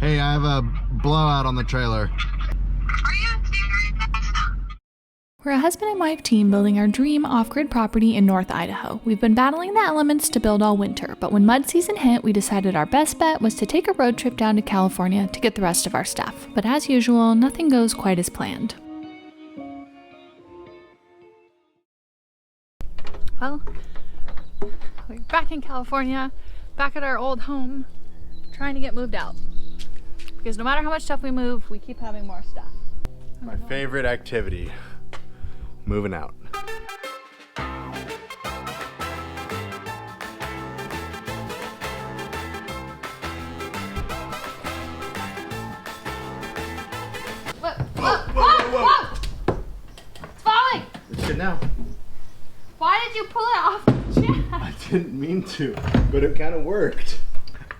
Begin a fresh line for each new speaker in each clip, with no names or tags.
Hey, I have a blowout on the trailer.
We're a husband and wife team building our dream off-grid property in North Idaho. We've been battling the elements to build all winter, but when mud season hit, we decided our best bet was to take a road trip down to California to get the rest of our stuff. But as usual, nothing goes quite as planned. Well, we're back in California, back at our old home, trying to get moved out. Because no matter how much stuff we move, we keep having more stuff.
My favorite activity. Moving out.
Whoa! It's falling!
It's good now.
Why did you pull it off the chair?
I didn't mean to, but it kind of worked.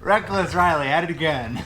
Reckless Riley, at it again.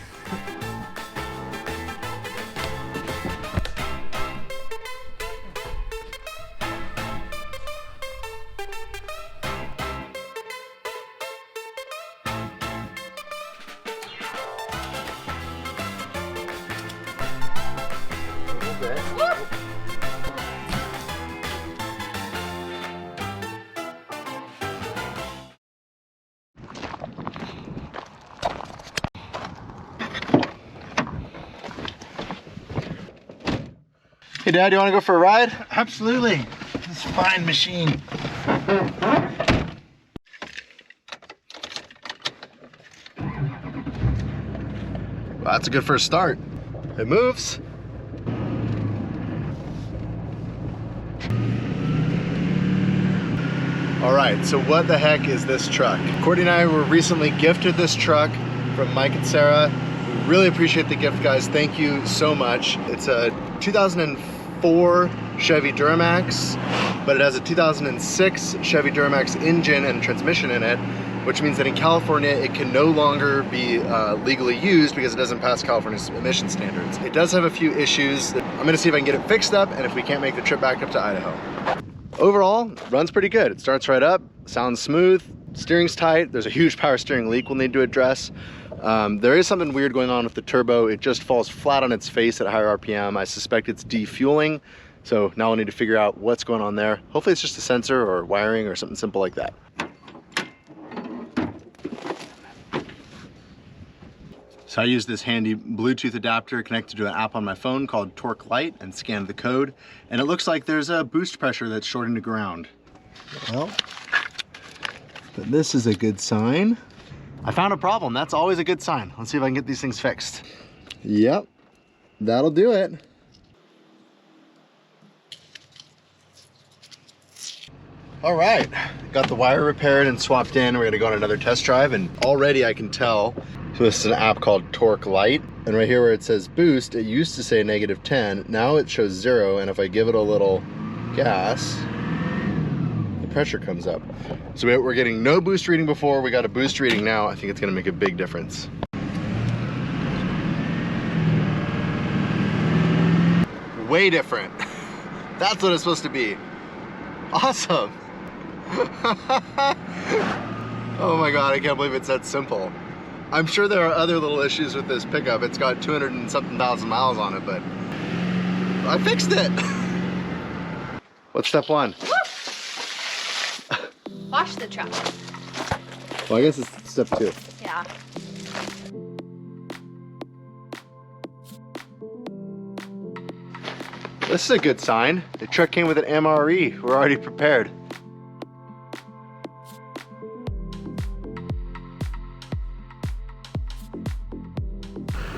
Hey Dad, you want to go for a ride?
Absolutely. This fine machine.
Well, that's a good first start. It moves. All right, so what the heck is this truck? Courtney and I were recently gifted this truck from Mike and Sarah. We really appreciate the gift, guys. Thank you so much. It's a 2004 Chevy Duramax, but it has a 2006 Chevy Duramax engine and transmission in it, which means that in California, it can no longer be legally used because it doesn't pass California's emission standards. It does have a few issues. I'm gonna see if I can get it fixed up and if we can't make the trip back up to Idaho. Overall, runs pretty good. It starts right up, sounds smooth, steering's tight. There's a huge power steering leak we'll need to address. There is something weird going on with the turbo. It just falls flat on its face at higher RPM. I suspect it's defueling. So now we'll need to figure out what's going on there. Hopefully it's just a sensor or wiring or something simple like that. So I use this handy Bluetooth adapter connected to an app on my phone called Torque Lite and scanned the code. And it looks like there's a boost pressure that's shorting to ground. Well, but this is a good sign. I found a problem. That's always a good sign. Let's see if I can get these things fixed. Yep, that'll do it. All right, got the wire repaired and swapped in. We're gonna go on another test drive, and already I can tell. So this is an app called Torque Lite, and right here where it says boost, it used to say -10. Now it shows 0, and if I give it a little gas, the pressure comes up. So we're getting no boost reading before, we got a boost reading now. I think it's gonna make a big difference. Way different. That's what it's supposed to be. Awesome. Oh my God, I can't believe it's that simple. I'm sure there are other little issues with this pickup. It's got 200 and something thousand miles on it, but I fixed it. What's step one?
Wash the truck.
Well, I guess it's step 2.
Yeah.
This is a good sign. The truck came with an MRE. We're already prepared.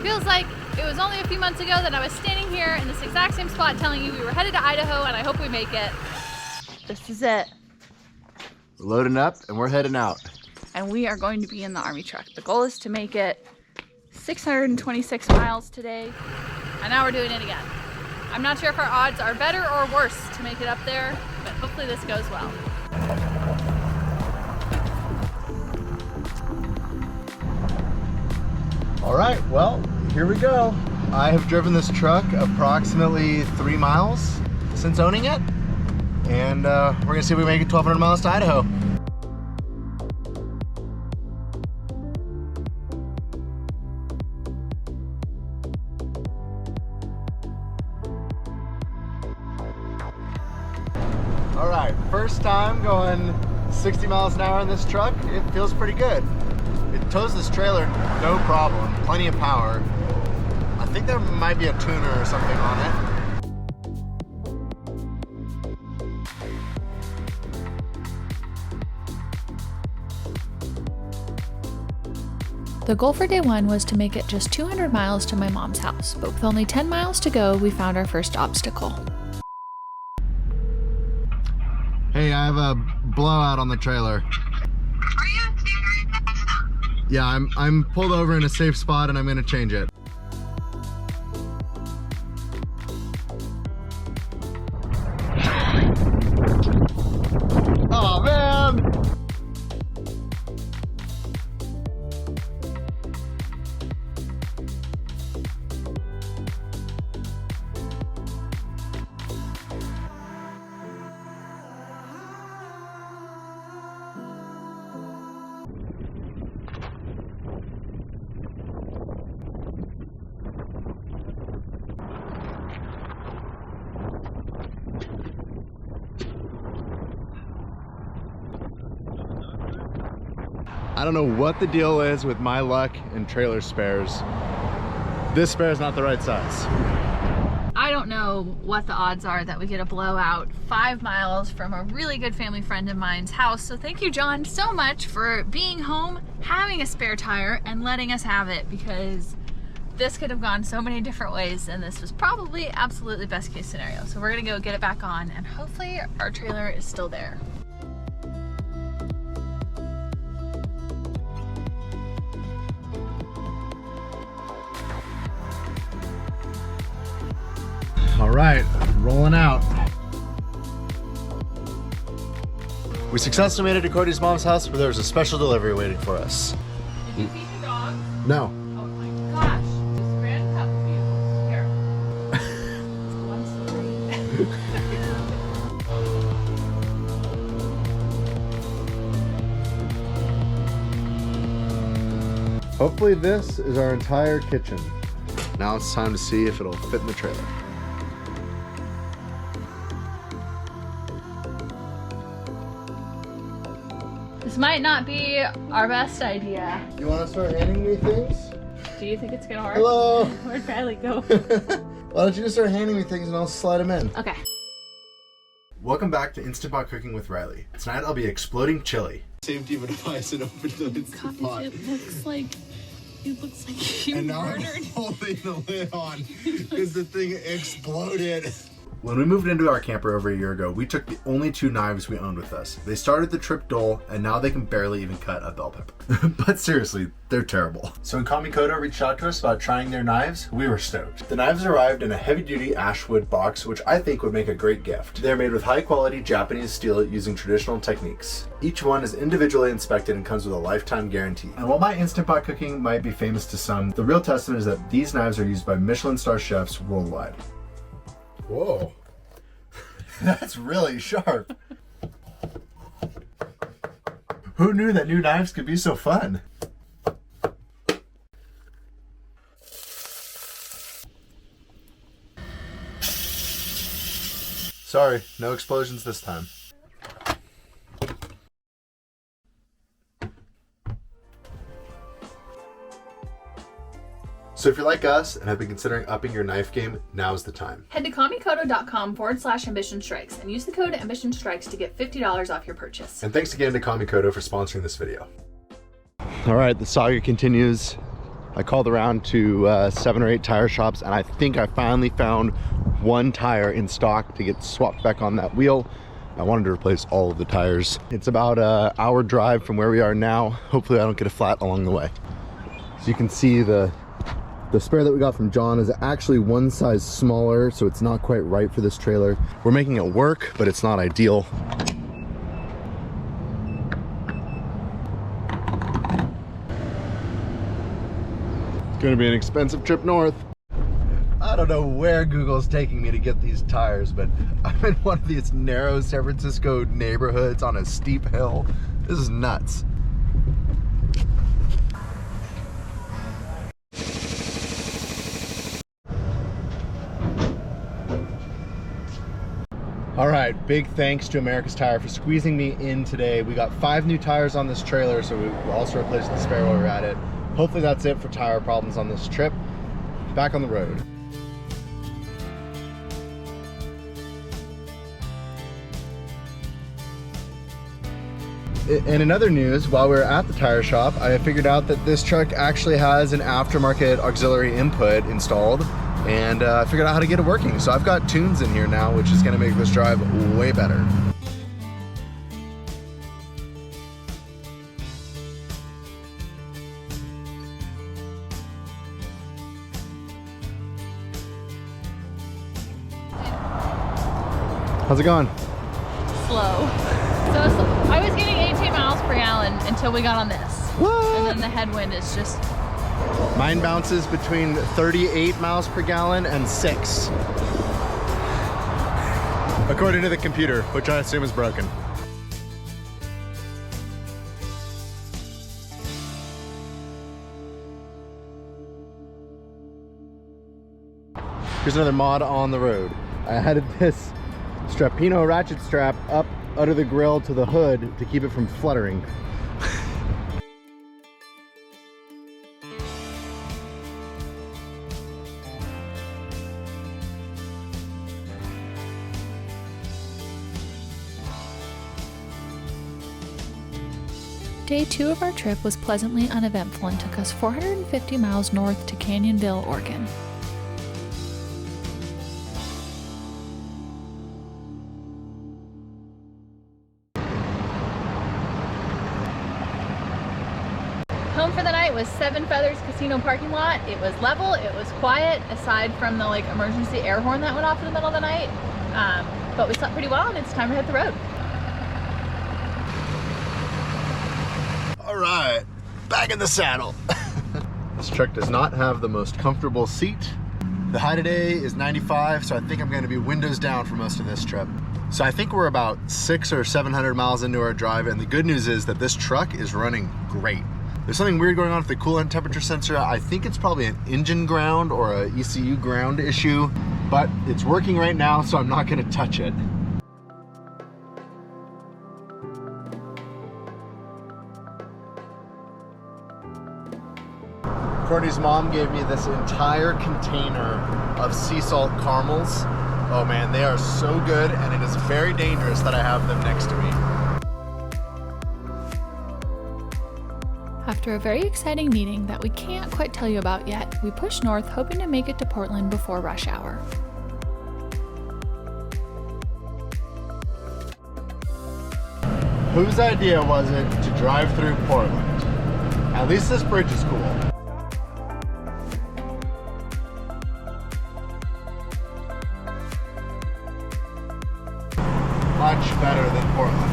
Feels like it was only a few months ago that I was standing here in this exact same spot telling you we were headed to Idaho, and I hope we make it. This is it.
We're loading up and we're heading out.
And we are going to be in the Army truck. The goal is to make it 626 miles today, and now we're doing it again. I'm not sure if our odds are better or worse to make it up there, but hopefully this goes well.
All right, well, here we go. I have driven this truck approximately 3 miles since owning it, and we're gonna see if we make it 1,200 miles to Idaho. All right, first time going 60 miles an hour in this truck. It feels pretty good. It tows this trailer, no problem, plenty of power. I think there might be a tuner or something on it.
The goal for day one was to make it just 200 miles to my mom's house, but with only 10 miles to go, we found our first obstacle.
Hey, I have a blowout on the trailer.
Are you?
Yeah, I'm pulled over in a safe spot and I'm gonna change it. Oh man! I don't know what the deal is with my luck and trailer spares. This spare is not the right size.
I don't know what the odds are that we get a blowout 5 miles from a really good family friend of mine's house. So thank you, John, so much for being home, having a spare tire, and letting us have it, because this could have gone so many different ways, and this was probably absolutely best case scenario. So we're gonna go get it back on, and hopefully our trailer is still there.
All right, rolling out. We successfully made it to Cody's mom's house, where there was a special delivery waiting for us.
Did you feed the dog?
No.
Oh my gosh, this grand cup of you. Here. One story.
Hopefully this is our entire kitchen. Now it's time to see if it'll fit in the trailer.
This might not be our best idea.
You want to start handing me things?
Do you think it's gonna work?
Hello.
Where'd Riley go?
Why don't you just start handing me things and I'll slide them in?
Okay.
Welcome back to Instant Pot Cooking with Riley. Tonight I'll be exploding chili. Safety of a device and open the Instant Pot.
It looks like you
And now I'm holding the lid on because the thing exploded. When we moved into our camper over a year ago, we took the only 2 knives we owned with us. They started the trip dull, and now they can barely even cut a bell pepper. But seriously, they're terrible. So when Kamikoto reached out to us about trying their knives, we were stoked. The knives arrived in a heavy-duty ashwood box, which I think would make a great gift. They're made with high-quality Japanese steel using traditional techniques. Each one is individually inspected and comes with a lifetime guarantee. And while my Instant Pot cooking might be famous to some, the real testament is that these knives are used by Michelin star chefs worldwide. Whoa. That's really sharp. Who knew that new knives could be so fun? Sorry, no explosions this time. So if you're like us and have been considering upping your knife game, now's the time.
Head to kamikoto.com/ambitionstrikes and use the code ambitionstrikes to get $50 off your purchase.
And thanks again to Kamikoto for sponsoring this video. All right, the saga continues. I called around to 7 or 8 tire shops, and I think I finally found one tire in stock to get swapped back on that wheel. I wanted to replace all of the tires. It's about an hour drive from where we are now. Hopefully I don't get a flat along the way. So you can see the spare that we got from John is actually one size smaller, so it's not quite right for this trailer. We're making it work, but it's not ideal. It's gonna be an expensive trip north. I don't know where Google's taking me to get these tires, but I'm in one of these narrow San Francisco neighborhoods on a steep hill. This is nuts. All right, big thanks to America's Tire for squeezing me in today. We got 5 new tires on this trailer, so we also replaced the spare while we were at it. Hopefully that's it for tire problems on this trip. Back on the road. And in other news, while we were at the tire shop, I figured out that this truck actually has an aftermarket auxiliary input installed, and I figured out how to get it working. So I've got tunes in here now, which is gonna make this drive way better. How's it going?
Slow. So I was getting 18 miles per gallon until we got on this.
What?
And then the headwind is just...
Mine bounces between 38 miles per gallon and 6. According to the computer, which I assume is broken. Here's another mod on the road. I added this Strapino ratchet strap up under the grill to the hood to keep it from fluttering.
Day 2 of our trip was pleasantly uneventful and took us 450 miles north to Canyonville, Oregon. Home for the night was Seven Feathers Casino parking lot. It was level, it was quiet, aside from the emergency air horn that went off in the middle of the night. But we slept pretty well, and it's time to hit the road.
All right, back in the saddle. This truck does not have the most comfortable seat. The high today is 95, so I think I'm gonna be windows down for most of this trip. So I think we're about 600 or 700 miles into our drive, and the good news is that this truck is running great. There's something weird going on with the coolant temperature sensor. I think it's probably an engine ground or a ECU ground issue, but it's working right now, so I'm not gonna touch it. Courtney's mom gave me this entire container of sea salt caramels. Oh man, they are so good, and it is very dangerous that I have them next to me.
After a very exciting meeting that we can't quite tell you about yet, we pushed north hoping to make it to Portland before rush hour.
Whose idea was it to drive through Portland? At least this bridge is cool. Much better than Portland.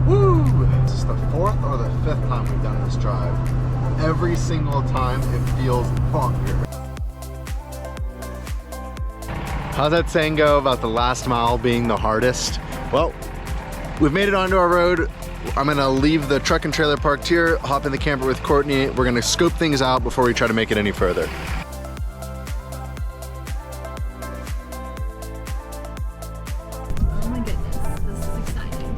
Woo! This is the 4th or the 5th time we've done this drive. Every single time it feels bonker. How's that saying go about the last mile being the hardest? Well, we've made it onto our road. I'm gonna leave the truck and trailer parked here, hop in the camper with Courtney. We're gonna scope things out before we try to make it any further.
Oh my goodness, this is exciting.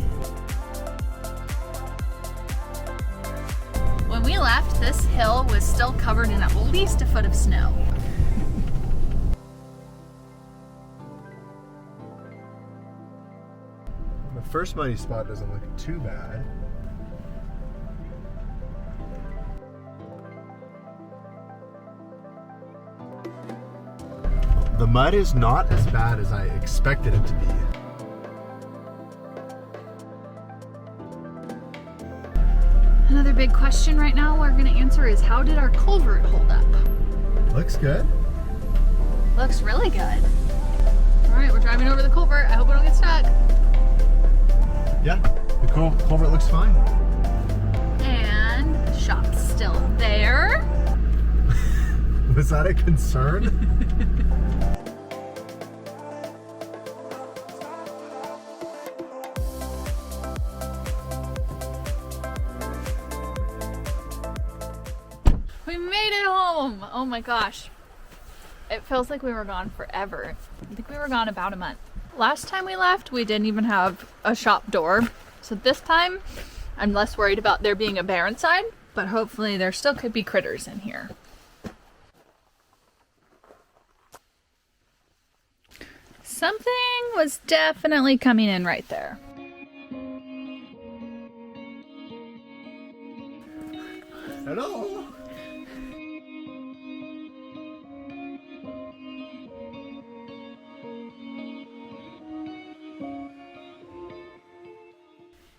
When we left, this hill was still covered in at least a foot of snow.
The first muddy spot doesn't look too bad. The mud is not as bad as I expected it to be.
Another big question right now we're gonna answer is, how did our culvert hold up?
Looks good.
Looks really good. All right, we're driving over the culvert. I hope we don't get stuck.
Yeah, the culvert looks fine.
And the shop's still there.
Was that a concern?
Oh my gosh. It feels like we were gone forever. I think we were gone about a month. Last time we left, we didn't even have a shop door. So this time, I'm less worried about there being a bear inside, but hopefully there still could be critters in here. Something was definitely coming in right there.
Hello.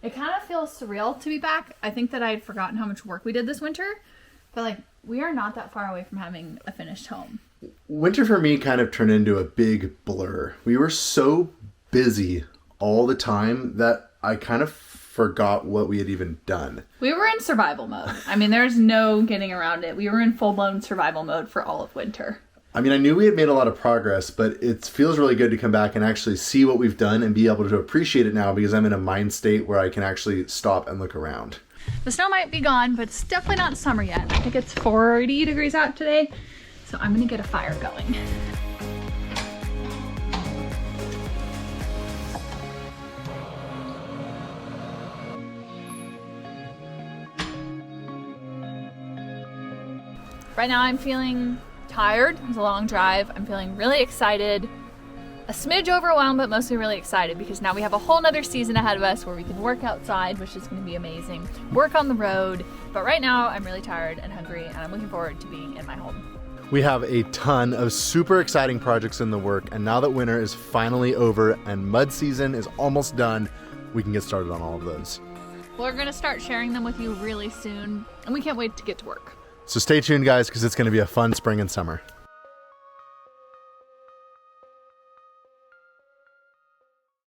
It kind of feels surreal to be back. I think that I had forgotten how much work we did this winter, but like we are not that far away from having a finished home.
Winter for me kind of turned into a big blur. We were so busy all the time that I kind of forgot what we had even done.
We were in survival mode. I mean, there's no getting around it. We were in full-blown survival mode for all of winter.
I mean, I knew we had made a lot of progress, but it feels really good to come back and actually see what we've done and be able to appreciate it now because I'm in a mind state where I can actually stop and look around.
The snow might be gone, but it's definitely not summer yet. I think it's 40 degrees out today, so I'm gonna get a fire going. Right now I'm feeling tired. It was a long drive. I'm feeling really excited, a smidge overwhelmed, but mostly really excited because now we have a whole nother season ahead of us where we can work outside, which is going to be amazing, work on the road. But right now I'm really tired and hungry, and I'm looking forward to being in my home.
We have a ton of super exciting projects in the work, and now that winter is finally over and mud season is almost done, we can get started on all of those.
We're going to start sharing them with you really soon, and we can't wait to get to work.
So stay tuned, guys, because it's going to be a fun spring and summer.